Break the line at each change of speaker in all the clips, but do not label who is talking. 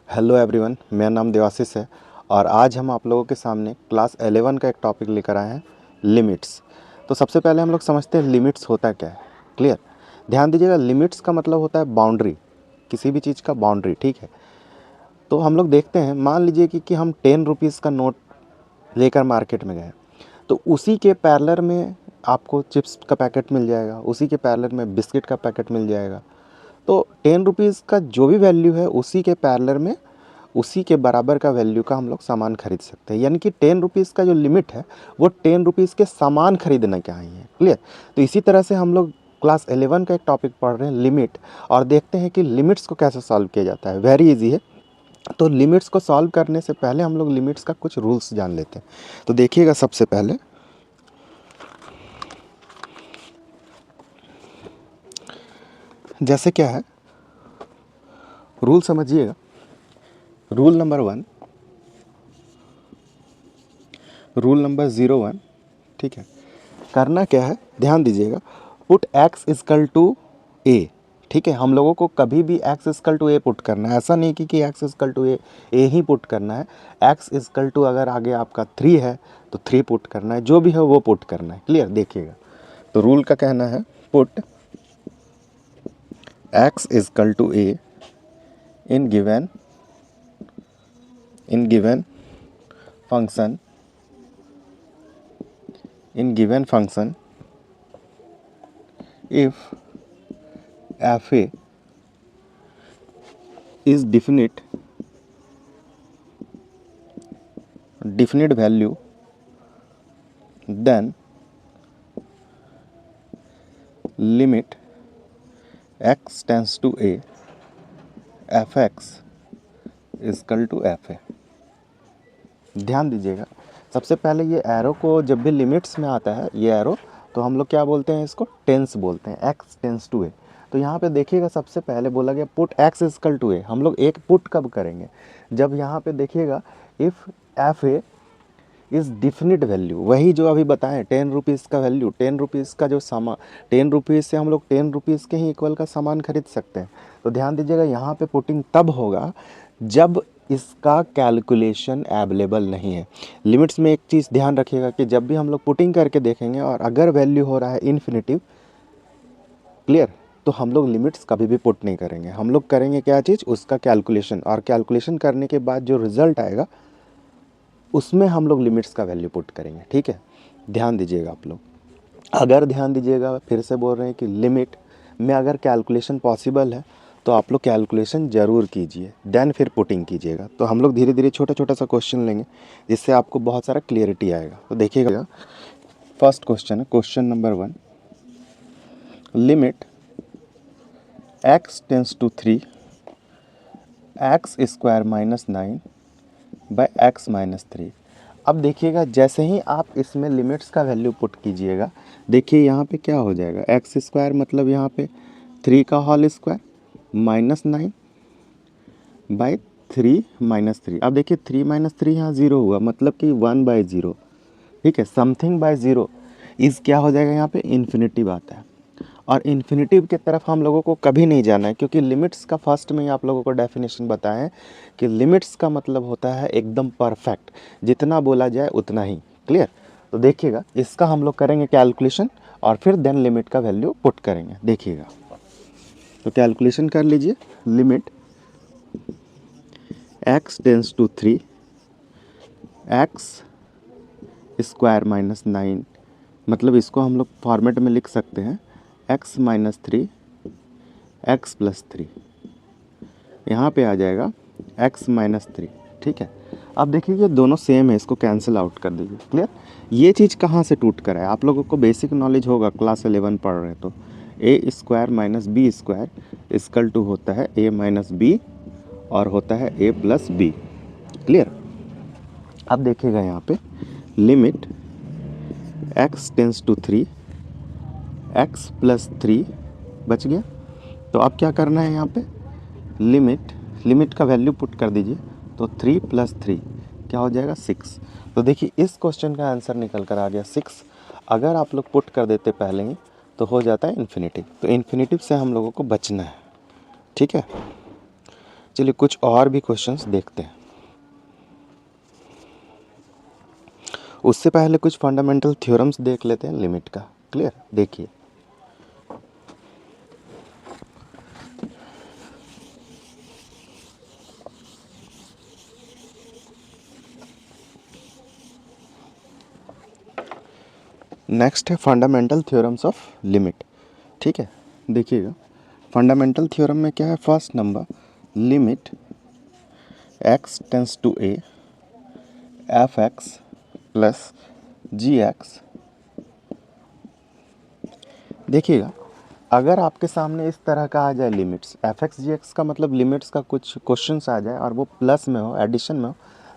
Hello everyone, मेरा नाम देवाशीष है और आज हम आप लोगों के सामने क्लास 11 का एक टॉपिक लेकर आए हैं, लिमिट्स। तो सबसे पहले हम लोग समझते हैं लिमिट्स होता क्या है। क्लियर? ध्यान दीजिएगा, लिमिट्स का मतलब होता है बाउंड्री, किसी भी चीज़ का बाउंड्री। ठीक है, तो हम लोग देखते हैं, मान लीजिए कि हम 10 रुपीज़ का नोट लेकर मार्केट में गए, तो उसी के पैरेलल में आपको चिप्स का पैकेट मिल जाएगा, उसी के पैरेलल में बिस्किट का पैकेट मिल जाएगा। तो 10 रुपीज़ का जो भी वैल्यू है उसी के पैरेलल में उसी के बराबर का वैल्यू का हम लोग सामान खरीद सकते हैं। यानी कि 10 रुपीज़ का जो लिमिट है वो 10 रुपीज़ के सामान खरीदने के आई है। क्लियर? तो इसी तरह से हम लोग क्लास 11 का एक टॉपिक पढ़ रहे हैं, लिमिट, और देखते हैं कि लिमिट्स को कैसे सॉल्व किया जाता है। वेरी इजी है। तो लिमिट्स को सॉल्व करने से पहले हम लोग लिमिट्स का कुछ रूल्स जान लेते हैं। तो देखिएगा, सबसे पहले जैसे क्या है, रूल समझिएगा। Rule number 1, rule number 01। ठीक है, करना क्या है, ध्यान दीजिएगा। Put x equal to a. ठीक है, हम लोगों को कभी भी x equal to a put करना है। ऐसा नहीं कि एक्स इजकल टू ए ही पुट करना है। एक्स इजकल टू अगर आगे आपका 3 है तो 3 पुट करना है, जो भी है वो पुट करना है। क्लियर? देखिएगा, तो रूल का कहना है put x equal to a in given function if fa is definite value, then limit x tends to a fx is equal to fa। ध्यान दीजिएगा, सबसे पहले ये एरो को जब भी लिमिट्स में आता है, ये एरो, तो हम लोग क्या बोलते हैं, इसको टेंस बोलते हैं, x टेंस टू ए। तो यहाँ पे देखिएगा, सबसे पहले बोला गया पुट x इजकल टू ए। हम लोग एक पुट कब करेंगे, जब यहाँ पे देखिएगा if F A is definite value, वही जो अभी बताएं 10 रुपीज़ का वैल्यू, 10 रुपीज़ का जो सामान, 10 रुपीज़ से हम लोग 10 रुपीज़ के ही इक्वल का सामान खरीद सकते हैं। तो ध्यान दीजिएगा, यहाँ पे पुटिंग तब होगा जब इसका कैलकुलेशन अवेलेबल नहीं है। लिमिट्स में एक चीज़ ध्यान रखिएगा कि जब भी हम लोग पुटिंग करके देखेंगे और अगर वैल्यू हो रहा है इन्फिनिटिव, क्लियर, तो हम लोग लिमिट्स कभी भी पुट नहीं करेंगे। हम लोग करेंगे क्या चीज़, उसका कैलकुलेशन, और कैलकुलेशन करने के बाद जो रिजल्ट आएगा उसमें हम लोग लिमिट्स का वैल्यू पुट करेंगे। ठीक है, ध्यान दीजिएगा आप लोग। अगर ध्यान दीजिएगा, फिर से बोल रहे हैं कि लिमिट में अगर कैलकुलेशन पॉसिबल है तो आप लोग कैलकुलेशन ज़रूर कीजिए, देन फिर पुटिंग कीजिएगा। तो हम लोग धीरे धीरे छोटा छोटा सा क्वेश्चन लेंगे जिससे आपको बहुत सारा क्लियरिटी आएगा। तो देखिएगा, फर्स्ट क्वेश्चन है, question number 1, limit x tends to 3 x square minus 9 by x minus 3। अब देखिएगा, जैसे ही आप इसमें लिमिट्स का वैल्यू पुट कीजिएगा, देखिए यहाँ पे क्या हो जाएगा, एक्स स्क्वायर मतलब यहाँ पे 3 का whole square minus 9 by 3 minus 3। अब देखिए 3 माइनस 3 यहाँ 0 हुआ, मतलब कि 1 बाई 0। ठीक है, समथिंग बाई 0 इस क्या हो जाएगा, यहाँ पे इन्फिनिटिव आता है। और इन्फिनिटिव की तरफ हम लोगों को कभी नहीं जाना है, क्योंकि लिमिट्स का फर्स्ट में ही आप लोगों को डेफिनेशन बताएं कि लिमिट्स का मतलब होता है एकदम परफेक्ट, जितना बोला जाए उतना ही। क्लियर? तो देखिएगा, इसका हम लोग करेंगे कैलकुलेशन और फिर देन लिमिट का वैल्यू पुट करेंगे। देखिएगा, तो कैलकुलेशन कर लीजिए। Limit x tends to 3 x square minus 9, मतलब इसको हम लोग फॉर्मेट में लिख सकते हैं x माइनस 3 x प्लस 3। यहाँ पे आ जाएगा x माइनस 3। ठीक है, अब देखिए ये दोनों सेम है, इसको कैंसिल आउट कर दीजिए। क्लियर? ये चीज़ कहाँ से टूट कर है, आप लोगों को बेसिक नॉलेज होगा, क्लास 11 पढ़ रहे हैं तो A square minus B square equal to होता है ए माइनस बी और होता है ए प्लस बी। क्लियर? अब देखिएगा यहाँ पे limit x tends to 3 x plus 3 बच गया। तो अब क्या करना है, यहाँ पे लिमिट का वैल्यू पुट कर दीजिए। तो 3 प्लस 3 क्या हो जाएगा, 6। तो देखिए इस क्वेश्चन का आंसर निकल कर आ गया 6। अगर आप लोग पुट कर देते पहले ही तो हो जाता है इन्फिनिटिव। तो इन्फिनिटिव से हम लोगों को बचना है। ठीक है, चलिए कुछ और भी क्वेश्चंस देखते हैं। उससे पहले कुछ फंडामेंटल थ्योरम्स देख लेते हैं लिमिट का। क्लियर, देखिए नेक्स्ट है फंडामेंटल थ्योरम्स ऑफ लिमिट। ठीक है, देखिएगा फंडामेंटल थ्योरम में क्या है। First number, limit x tends to a F x plus G x. देखिएगा अगर आपके सामने इस तरह का आ जाए limits, F x G x का मतलब लिमिट्स का कुछ क्वेश्चंस आ जाए और वो प्लस में हो, एडिशन में हो,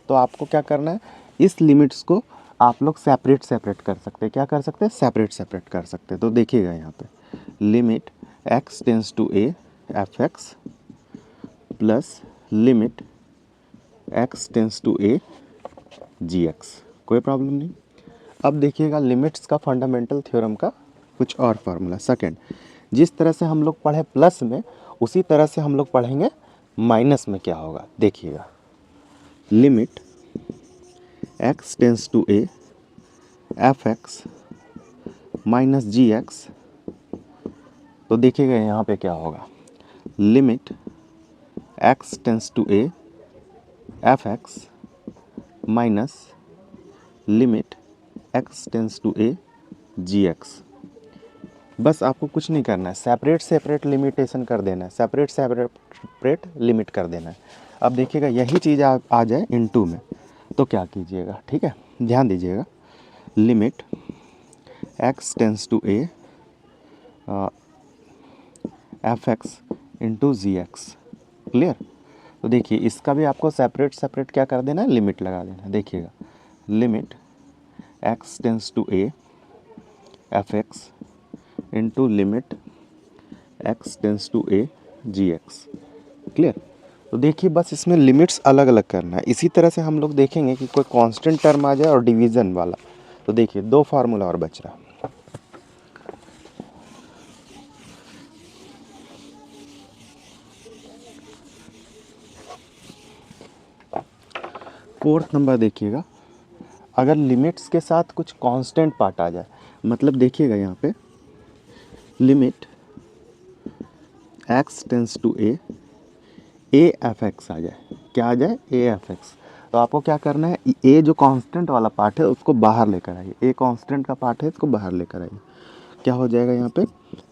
तो आपको क्या करना है, इस लिमिट्स को आप लोग सेपरेट सेपरेट कर सकते हैं। क्या कर सकते हैं, सेपरेट सेपरेट कर सकते हैं। तो देखिएगा यहाँ पे limit x tends to a F x plus limit x tends to a G x, कोई प्रॉब्लम नहीं। अब देखिएगा लिमिट्स का फंडामेंटल थ्योरम का कुछ और फार्मूला। सेकंड, जिस तरह से हम लोग पढ़े प्लस में, उसी तरह से हम लोग पढ़ेंगे माइनस में क्या होगा। देखिएगा limit x tends to a F x minus G x. तो देखिएगा यहाँ पे क्या होगा, limit x tends to a F x minus limit x tends to a G x. बस आपको कुछ नहीं करना है, सेपरेट सेपरेट लिमिटेशन कर देना है, सेपरेट सेपरेट लिमिट कर देना है। अब देखिएगा यही चीज़ आ जाए इनटू में, तो क्या कीजिएगा, ठीक है, ध्यान दीजिएगा। Limit x tends to a F x into G x. Clear, तो देखिए इसका भी आपको सेपरेट सेपरेट क्या कर देना है, लिमिट लगा देना है। देखिएगा limit x tends to a F x into limit x tends to a G x. Clear, तो देखिए बस इसमें लिमिट्स अलग अलग करना है। इसी तरह से हम लोग देखेंगे कि कोई कांस्टेंट टर्म आ जाए और डिवीज़न वाला। तो देखिए दो फार्मूला और बच रहा। फोर्थ नंबर देखिएगा, अगर लिमिट्स के साथ कुछ कांस्टेंट पार्ट आ जाए, मतलब देखिएगा यहाँ पे limit x tends to a F X आ जाए। क्या आ जाए, ए एफ एक्स। तो आपको क्या करना है, ए जो कांस्टेंट वाला पार्ट है उसको बाहर लेकर आइए, ए कांस्टेंट का पार्ट है इसको बाहर लेकर आइए। क्या हो जाएगा यहाँ पे,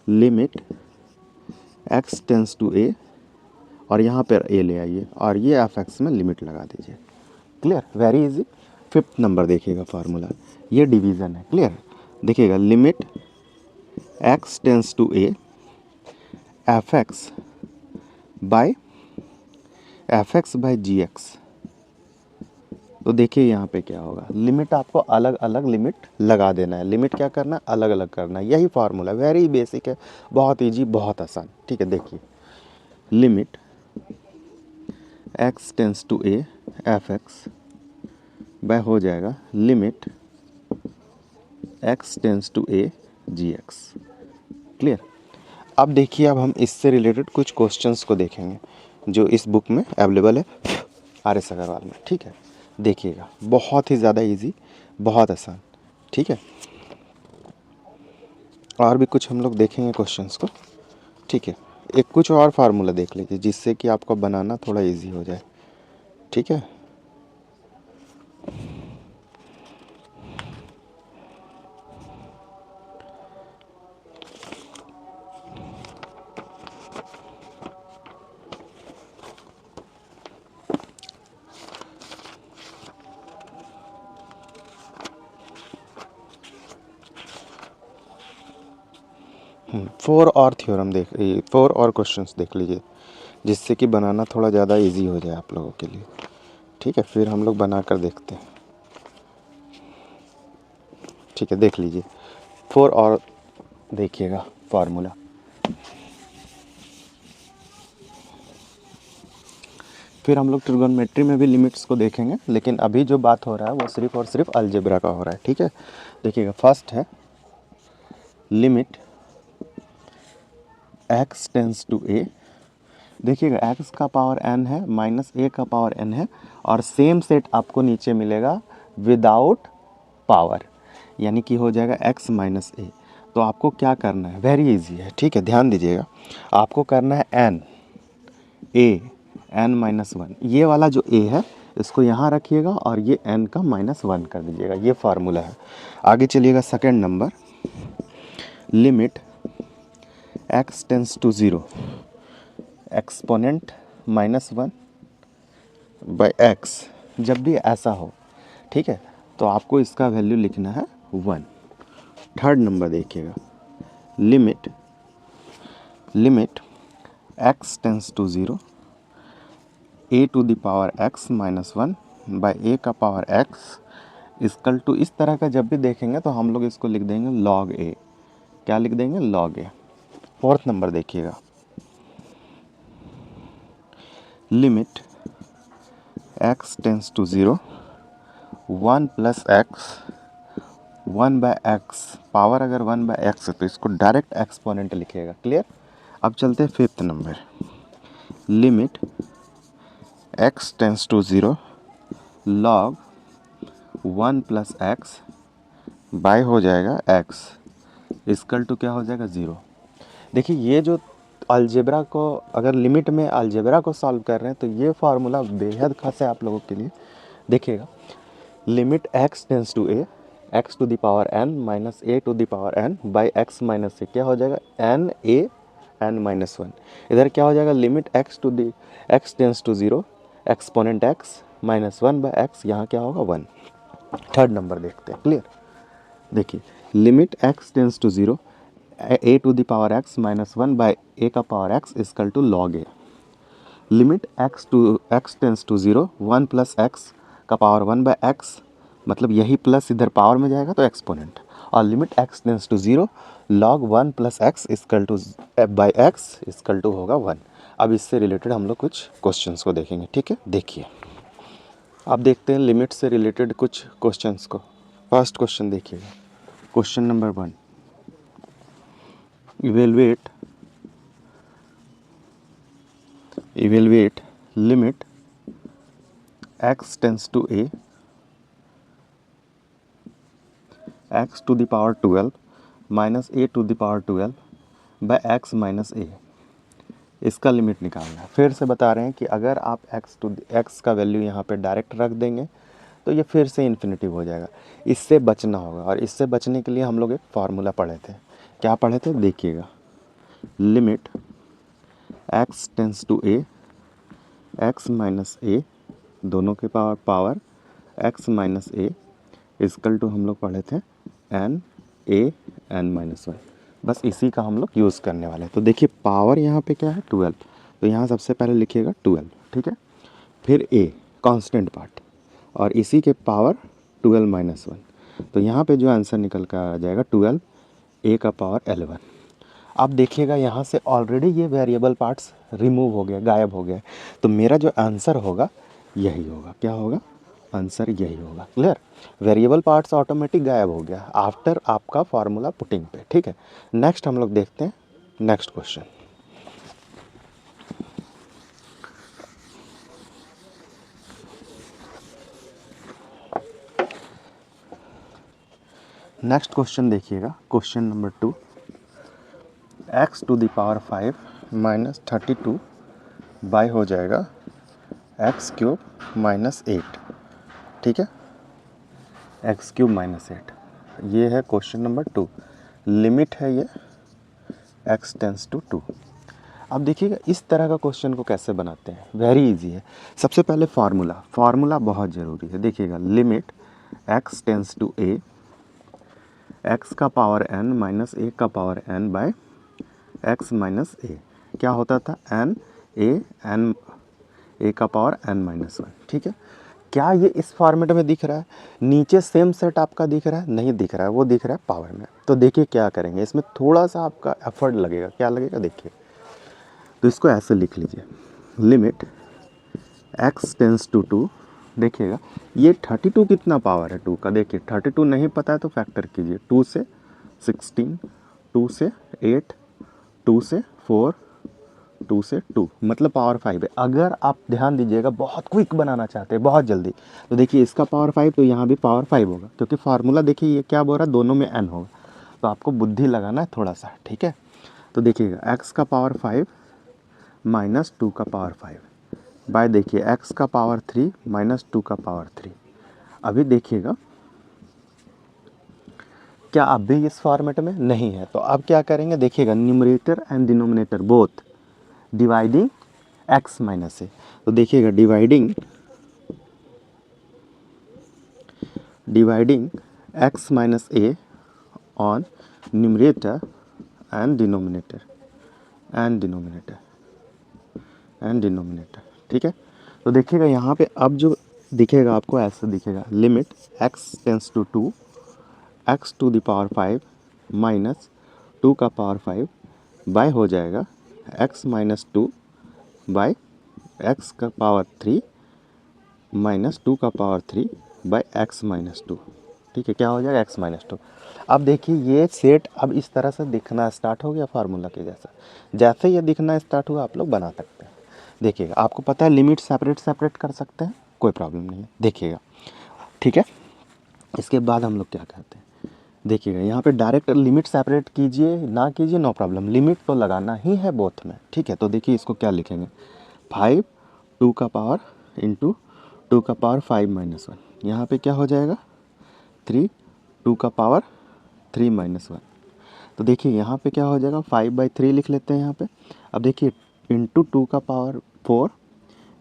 limit x tends to a और यहाँ पर a ले आइए और ये एफ एक्स में लिमिट लगा दीजिए। Clear, very easy. Fifth number देखिएगा फार्मूला, ये डिवीज़न है। क्लियर, देखिएगा limit x tends to a F x by G x. तो देखिए यहाँ पे क्या होगा, लिमिट आपको अलग अलग लिमिट लगा देना है। लिमिट क्या करना है, अलग अलग करना है। यही फार्मूला वेरी बेसिक है, बहुत इजी, बहुत आसान। ठीक है, देखिए limit x tends to a F x by हो जाएगा limit x tends to a G x. Clear, अब देखिए अब हम इससे रिलेटेड कुछ क्वेश्चंस को देखेंगे जो इस बुक में अवेलेबल है आर.एस. अग्रवाल में। ठीक है, देखिएगा बहुत ही ज़्यादा इजी, बहुत आसान। ठीक है, और भी कुछ हम लोग देखेंगे क्वेश्चंस को। ठीक है, एक कुछ और फार्मूला देख लीजिए जिससे कि आपको बनाना थोड़ा इजी हो जाए। ठीक है, फोर और क्वेश्चंस देख लीजिए जिससे कि बनाना थोड़ा ज़्यादा इजी हो जाए आप लोगों के लिए। ठीक है, फिर हम लोग बना कर देखते हैं। ठीक है, देख लीजिए फोर और देखिएगा फार्मूला। फिर हम लोग ट्रिगोनोमेट्री में भी लिमिट्स को देखेंगे, लेकिन अभी जो बात हो रहा है वो सिर्फ और सिर्फ अलजेब्रा का हो रहा है। ठीक है, देखिएगा फर्स्ट है limit x tends to a देखिएगा x का पावर n है माइनस a का पावर n है, और सेम सेट आपको नीचे मिलेगा विदाउट पावर, यानी कि हो जाएगा x माइनस a। तो आपको क्या करना है, वेरी इजी है, ठीक है, ध्यान दीजिएगा। आपको करना है n n माइनस वन, ये वाला जो a है इसको यहाँ रखिएगा और ये n का माइनस वन कर दीजिएगा, ये फार्मूला है। आगे चलिएगा second number, limit x tends to zero exponent minus one by x, जब भी ऐसा हो, ठीक है, तो आपको इसका वैल्यू लिखना है वन। थर्ड नंबर देखिएगा, limit x tends to zero a to the power x minus one by a का पावर x इक्वल टू, इस तरह का जब भी देखेंगे तो हम लोग इसको लिख देंगे log a। क्या लिख देंगे, log a। फोर्थ नंबर देखिएगा, limit x tends to zero one plus x one by x, power अगर वन बाय एक्स है तो इसको डायरेक्ट एक्सपोनेंट लिखिएगा, क्लियर। अब चलते हैं fifth number, limit x tends to zero log one plus x by हो जाएगा x इक्वल टू क्या हो जाएगा, ज़ीरो। देखिए ये जो अलजेब्रा को, अगर लिमिट में अलजेब्रा को सॉल्व कर रहे हैं तो ये फार्मूला बेहद खास है आप लोगों के लिए। देखिएगा, limit x tends to a x to the power n minus a to the power n by x minus a, क्या हो जाएगा n a n minus one. इधर क्या हो जाएगा, limit x tends to zero exponent x minus one by x, यहाँ क्या होगा, वन। थर्ड नंबर देखते हैं, क्लियर। देखिए, limit x tends to zero a to the power x minus one by a का power x equal to log a। Limit x tends to zero one plus x का power one by x, मतलब यही plus इधर power में जाएगा तो exponent, और limit x tends to zero log one plus x equal to by x equal to होगा one. अब इससे रिलेटेड हम लोग कुछ क्वेश्चंस को देखेंगे, ठीक है। देखिए, अब देखते हैं लिमिट से रिलेटेड कुछ क्वेश्चंस को। फर्स्ट क्वेश्चन देखिएगा, question number one, evaluate limit x tends to a x to the power 12 minus a to the power 12 by x minus a, इसका लिमिट निकालना है। फिर से बता रहे हैं कि अगर आप x का वैल्यू यहाँ पे डायरेक्ट रख देंगे तो ये फिर से इन्फिनिटिव हो जाएगा, इससे बचना होगा। और इससे बचने के लिए हम लोग एक फार्मूला पढ़े थे, क्या पढ़े थे, देखिएगा, limit x tends to a x minus a, दोनों के power x minus a equal to हम लोग पढ़े थे n a n minus one. बस इसी का हम लोग यूज़ करने वाले हैं। तो देखिए, पावर यहाँ पे क्या है, 12, तो यहाँ सबसे पहले लिखिएगा 12, ठीक है। फिर a कांस्टेंट पार्ट, और इसी के पावर 12 माइनस वन, तो यहाँ पे जो आंसर निकल कर आ जाएगा 12 a का पावर 11। अब देखिएगा, यहाँ से ऑलरेडी ये वेरिएबल पार्ट्स रिमूव हो गया, गायब हो गया, तो मेरा जो आंसर होगा यही होगा। क्या होगा, आंसर यही होगा, क्लियर। वेरिएबल पार्ट्स ऑटोमेटिक गायब हो गया आफ्टर आपका फार्मूला पुटिंग पे, ठीक है। नेक्स्ट हम लोग देखते हैं नेक्स्ट क्वेश्चन। नेक्स्ट क्वेश्चन देखिएगा, question number 2, x to the power 5 minus 32 by हो जाएगा एक्स क्यूब माइनस 8, ठीक है, एक्स क्यूब माइनस 8, ये है क्वेश्चन नंबर 2। लिमिट है ये x टेंस टू 2। अब देखिएगा, इस तरह का क्वेश्चन को कैसे बनाते हैं, वेरी इजी है। सबसे पहले फार्मूला बहुत ज़रूरी है। देखिएगा, limit x tends to a x का पावर n माइनस a का power n by x minus a, क्या होता था, n a का पावर n माइनस वन, ठीक है। क्या ये इस फॉर्मेट में दिख रहा है, नीचे सेम सेट आपका दिख रहा है, नहीं दिख रहा है, वो दिख रहा है पावर में। तो देखिए क्या करेंगे, इसमें थोड़ा सा आपका एफर्ट लगेगा। क्या लगेगा, देखिए, तो इसको ऐसे लिख लीजिए, लिमिट x टेंस टू 2। देखिएगा, ये 32 कितना पावर है 2 का, देखिए 32 नहीं पता है तो फैक्टर कीजिए, 2 से 16, 2 से 8, 2 से 4, 2 से 2 मतलब पावर 5 है। अगर आप ध्यान दीजिएगा बहुत क्विक बनाना चाहते हैं बहुत जल्दी, तो देखिए इसका पावर 5 तो यहाँ भी पावर 5 होगा, क्योंकि फार्मूला देखिए ये क्या बोल रहा है, दोनों में n होगा, तो आपको बुद्धि लगाना है थोड़ा सा, ठीक है। तो देखिएगा x का पावर 5 माइनस 2 का पावर 5 बाय देखिए x का पावर 3 माइनस 2 का पावर 3। अभी देखिएगा क्या अब भी इस फॉर्मेट में नहीं है, तो अब क्या करेंगे, देखिएगा numerator and denominator both dividing x minus A. तो देखिएगा dividing x minus A on numerator and denominator ठीक है। तो देखिएगा यहाँ पे अब जो दिखेगा आपको ऐसा दिखेगा, limit x tends to 2 x to the power 5 minus 2 का पावर 5 बाय हो जाएगा x माइनस 2 बाय x का पावर 3 माइनस 2 का पावर 3 बाय x माइनस 2। ठीक है, क्या हो जाएगा x माइनस 2। अब देखिए ये सेट अब इस तरह से दिखना स्टार्ट हो गया फार्मूला के जैसा। जैसे ये दिखना स्टार्ट हुआ आप लोग बना सकते हैं। देखिएगा आपको पता है लिमिट सेपरेट कर सकते हैं, कोई प्रॉब्लम नहीं है, देखिएगा ठीक है। इसके बाद हम लोग क्या करते हैं, देखिएगा यहाँ पे डायरेक्ट लिमिट सेपरेट कीजिए ना कीजिए नो प्रॉब्लम, लिमिट तो लगाना ही है बोथ में, ठीक है। तो देखिए इसको क्या लिखेंगे, 5 2 का पावर इंटू 2 का पावर 5 माइनस 1, यहाँ पे क्या हो जाएगा 3 2 का पावर 3 माइनस 1। तो देखिए यहाँ पे क्या हो जाएगा 5/3 लिख लेते हैं यहाँ पे। अब देखिए इंटू 2 का पावर 4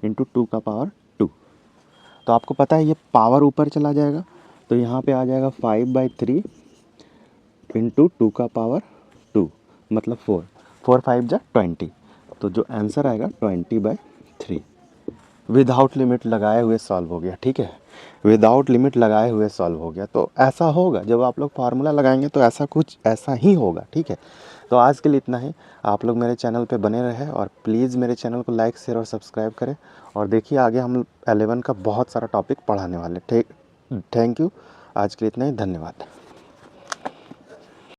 इंटू 2 का पावर 2, तो आपको पता है ये पावर ऊपर चला जाएगा, तो यहाँ पे आ जाएगा 5/3 इंटू 2 का पावर 2 मतलब 4 4 5 जा 20, तो जो आंसर आएगा 20/3। विदाउट लिमिट लगाए हुए सॉल्व हो गया, ठीक है, विदाउट लिमिट लगाए हुए सॉल्व हो गया। तो ऐसा होगा जब आप लोग फार्मूला लगाएंगे तो ऐसा कुछ ऐसा ही होगा, ठीक है। तो आज के लिए इतना ही। आप लोग मेरे चैनल पे बने रहे और प्लीज़ मेरे चैनल को लाइक शेयर और सब्सक्राइब करें, और देखिए आगे हम 11 का बहुत सारा टॉपिक पढ़ाने वाले। थैंक यू, आज के लिए इतना ही, धन्यवाद।